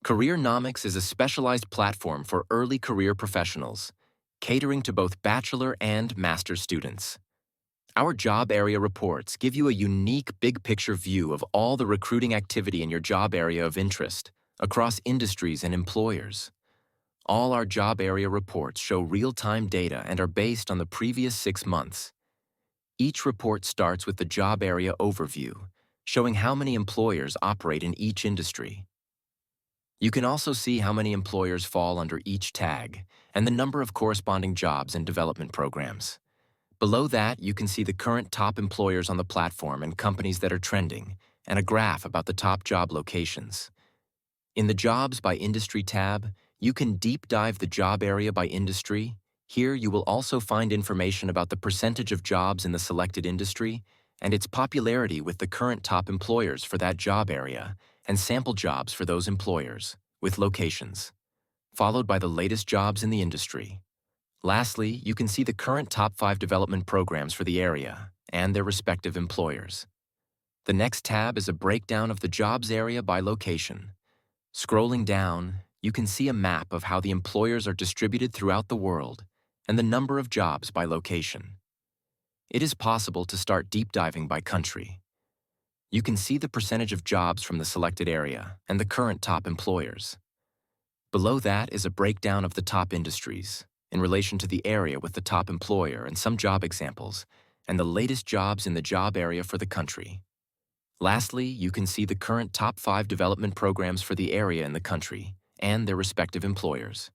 Careernomics is a specialized platform for early career professionals, catering to both bachelor and master students. Our job area reports give you a unique big-picture view of all the recruiting activity in your job area of interest, across industries and employers. All our job area reports show real-time data and are based on the previous 6 months. Each report starts with the job area overview, showing how many employers operate in each industry. You can also see how many employers fall under each tag and the number of corresponding jobs and development programs. Below that, you can see the current top employers on the platform and companies that are trending, and a graph about the top job locations. In the Jobs by Industry tab, you can deep dive the job area by industry. Here, you will also find information about the percentage of jobs in the selected industry and its popularity with the current top employers for that job area, and sample jobs for those employers, with locations, followed by the latest jobs in the industry. Lastly, you can see the current top 5 development programs for the area and their respective employers. The next tab is a breakdown of the jobs area by location. Scrolling down, you can see a map of how the employers are distributed throughout the world and the number of jobs by location. It is possible to start deep diving by country. You can see the percentage of jobs from the selected area and the current top employers. Below that is a breakdown of the top industries in relation to the area with the top employer and some job examples, and the latest jobs in the job area for the country. Lastly, you can see the current top 5 development programs for the area in the country and their respective employers.